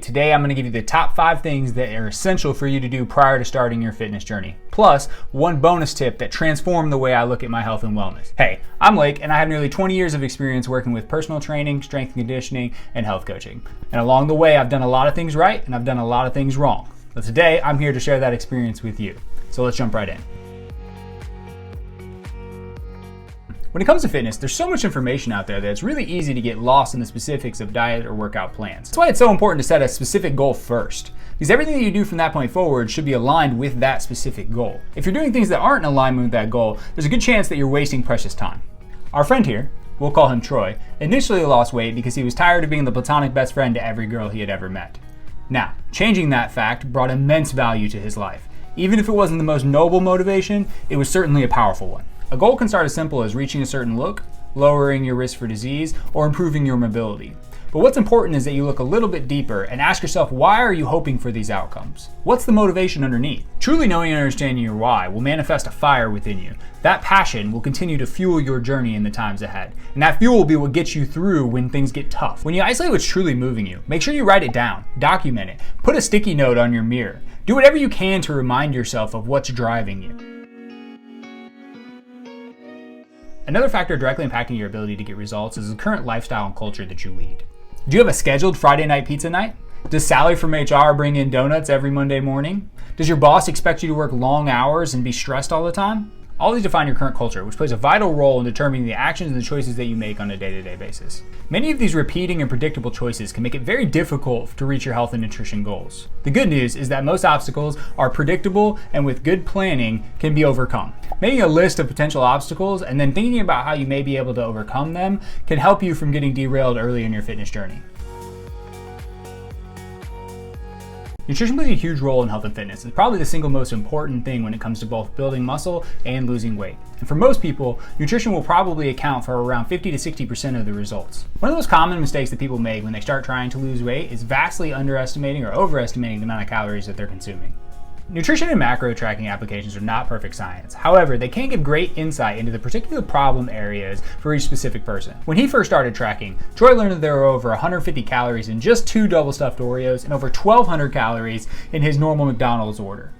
Today I'm going to give you the top 5 things that are essential for you to do prior to starting your fitness journey. Plus, one bonus tip that transformed the way I look at my health and wellness. Hey, I'm Lake and I have nearly 20 years of experience working with personal training, strength and conditioning, and health coaching. And along the way, I've done a lot of things right and I've done a lot of things wrong. So today I'm here to share that experience with you. So let's jump right in. When it comes to fitness, there's so much information out there that it's really easy to get lost in the specifics of diet or workout plans. That's why it's so important to set a specific goal first, because everything that you do from that point forward should be aligned with that specific goal. If you're doing things that aren't in alignment with that goal, there's a good chance that you're wasting precious time. Our friend here, we'll call him Troy, initially lost weight because he was tired of being the platonic best friend to every girl he had ever met. Now, changing that fact brought immense value to his life. Even if it wasn't the most noble motivation, it was certainly a powerful one. A goal can start as simple as reaching a certain look, lowering your risk for disease, or improving your mobility. But what's important is that you look a little bit deeper and ask yourself, why are you hoping for these outcomes? What's the motivation underneath? Truly knowing and understanding your why will manifest a fire within you. That passion will continue to fuel your journey in the times ahead. And that fuel will be what gets you through when things get tough. When you isolate what's truly moving you, make sure you write it down, document it, put a sticky note on your mirror. Do whatever you can to remind yourself of what's driving you. Another factor directly impacting your ability to get results is the current lifestyle and culture that you lead. Do you have a scheduled Friday night pizza night? Does Sally from HR bring in donuts every Monday morning? Does your boss expect you to work long hours and be stressed all the time? All these define your current culture, which plays a vital role in determining the actions and the choices that you make on a day-to-day basis. Many of these repeating and predictable choices can make it very difficult to reach your health and nutrition goals. The good news is that most obstacles are predictable and with good planning can be overcome. Making a list of potential obstacles and then thinking about how you may be able to overcome them can help you from getting derailed early in your fitness journey. Nutrition plays a huge role in health and fitness. It's probably the single most important thing when it comes to both building muscle and losing weight. And for most people, nutrition will probably account for around 50 to 60% of the results. One of the most common mistakes that people make when they start trying to lose weight is vastly underestimating or overestimating the amount of calories that they're consuming. Nutrition and macro tracking applications are not perfect science. However, they can give great insight into the particular problem areas for each specific person. When he first started tracking, Troy learned that there were over 150 calories in just 2 double stuffed Oreos and over 1,200 calories in his normal McDonald's order.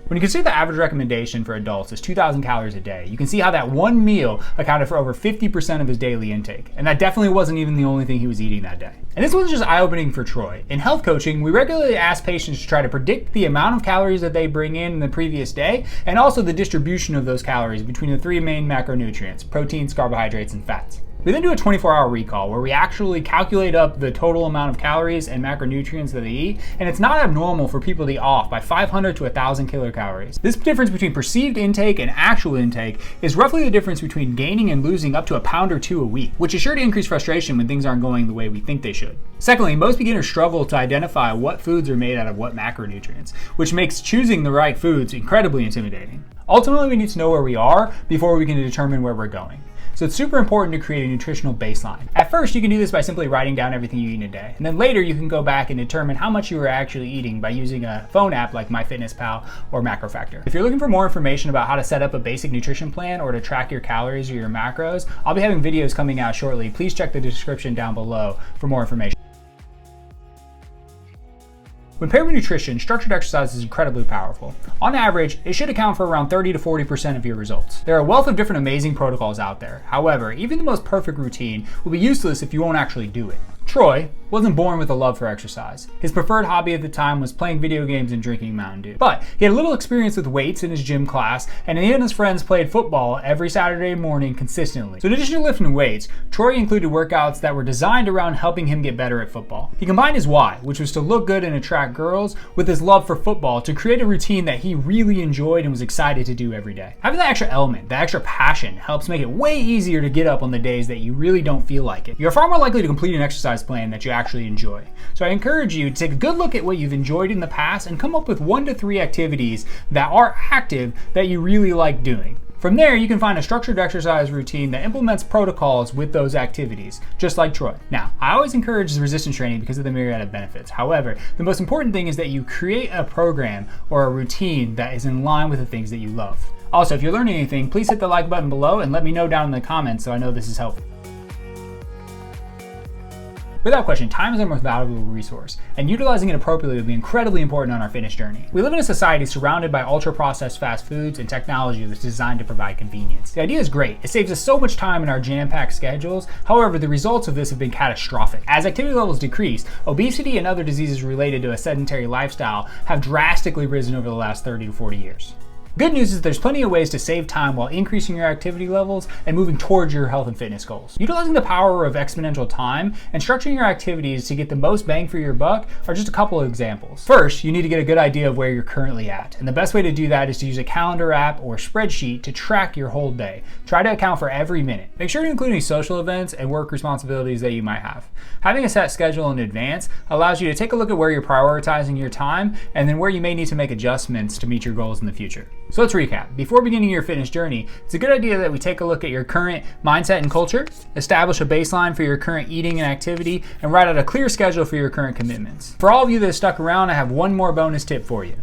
When you consider the average recommendation for adults is 2,000 calories a day, you can see how that one meal accounted for over 50% of his daily intake. And that definitely wasn't even the only thing he was eating that day. And this wasn't just eye-opening for Troy. In health coaching, we regularly ask patients to try to predict the amount of calories that they bring in the previous day, and also the distribution of those calories between the 3 main macronutrients: proteins, carbohydrates, and fats. We then do a 24-hour recall where we actually calculate up the total amount of calories and macronutrients that they eat, and it's not abnormal for people to be off by 500 to 1,000 kilocalories. This difference between perceived intake and actual intake is roughly the difference between gaining and losing up to a pound or 2 a week, which is sure to increase frustration when things aren't going the way we think they should. Secondly, most beginners struggle to identify what foods are made out of what macronutrients, which makes choosing the right foods incredibly intimidating. Ultimately, we need to know where we are before we can determine where we're going. So it's super important to create a nutritional baseline. At first, you can do this by simply writing down everything you eat in a day. And then later, you can go back and determine how much you are actually eating by using a phone app like MyFitnessPal or MacroFactor. If you're looking for more information about how to set up a basic nutrition plan or to track your calories or your macros, I'll be having videos coming out shortly. Please check the description down below for more information. When paired with nutrition, structured exercise is incredibly powerful. On average, it should account for around 30 to 40% of your results. There are a wealth of different amazing protocols out there. However, even the most perfect routine will be useless if you won't actually do it. Troy wasn't born with a love for exercise. His preferred hobby at the time was playing video games and drinking Mountain Dew. But he had a little experience with weights in his gym class, and he and his friends played football every Saturday morning consistently. So in addition to lifting weights, Troy included workouts that were designed around helping him get better at football. He combined his why, which was to look good and attract girls, with his love for football to create a routine that he really enjoyed and was excited to do every day. Having that extra element, that extra passion, helps make it way easier to get up on the days that you really don't feel like it. You're far more likely to complete an exercise plan that you actually enjoy. So I encourage you to take a good look at what you've enjoyed in the past and come up with 1 to 3 activities that are active that you really like doing. From there, you can find a structured exercise routine that implements protocols with those activities, just like Troy. Now, I always encourage resistance training because of the myriad of benefits. However, the most important thing is that you create a program or a routine that is in line with the things that you love. Also, if you're learning anything, please hit the like button below and let me know down in the comments so I know this is helpful. Without question, time is our most valuable resource, and utilizing it appropriately will be incredibly important on our fitness journey. We live in a society surrounded by ultra-processed fast foods and technology that's designed to provide convenience. The idea is great. It saves us so much time in our jam-packed schedules. However, the results of this have been catastrophic. As activity levels decrease, obesity and other diseases related to a sedentary lifestyle have drastically risen over the last 30 to 40 years. Good news is there's plenty of ways to save time while increasing your activity levels and moving towards your health and fitness goals. Utilizing the power of exponential time and structuring your activities to get the most bang for your buck are just a couple of examples. First, you need to get a good idea of where you're currently at. And the best way to do that is to use a calendar app or spreadsheet to track your whole day. Try to account for every minute. Make sure to include any social events and work responsibilities that you might have. Having a set schedule in advance allows you to take a look at where you're prioritizing your time and then where you may need to make adjustments to meet your goals in the future. So let's recap. Before beginning your fitness journey, it's a good idea that we take a look at your current mindset and culture, establish a baseline for your current eating and activity, and write out a clear schedule for your current commitments. For all of you that have stuck around, I have one more bonus tip for you.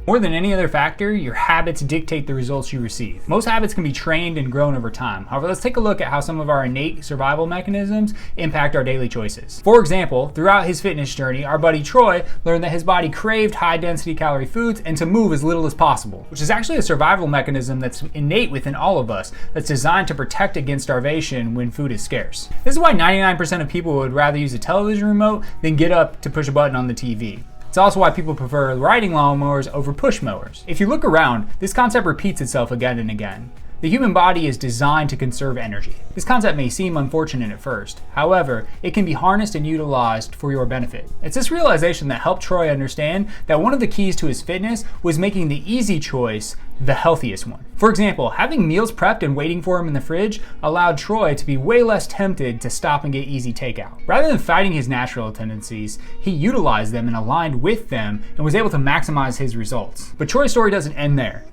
More than any other factor, your habits dictate the results you receive. Most habits can be trained and grown over time. However, let's take a look at how some of our innate survival mechanisms impact our daily choices. For example, throughout his fitness journey, our buddy Troy learned that his body craved high-density calorie foods and to move as little as possible, which is actually a survival mechanism that's innate within all of us, that's designed to protect against starvation when food is scarce. This is why 99% of people would rather use a television remote than get up to push a button on the TV. It's also why people prefer riding lawnmowers over push mowers. If you look around, this concept repeats itself again and again. The human body is designed to conserve energy. This concept may seem unfortunate at first. However, it can be harnessed and utilized for your benefit. It's this realization that helped Troy understand that one of the keys to his fitness was making the easy choice the healthiest one. For example, having meals prepped and waiting for him in the fridge allowed Troy to be way less tempted to stop and get easy takeout. Rather than fighting his natural tendencies, he utilized them and aligned with them and was able to maximize his results. But Troy's story doesn't end there.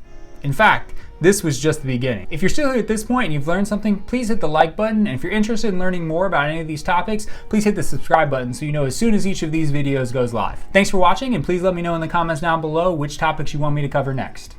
In fact, this was just the beginning. If you're still here at this point and you've learned something, please hit the like button. And if you're interested in learning more about any of these topics, please hit the subscribe button so you know as soon as each of these videos goes live. Thanks for watching, and please let me know in the comments down below which topics you want me to cover next.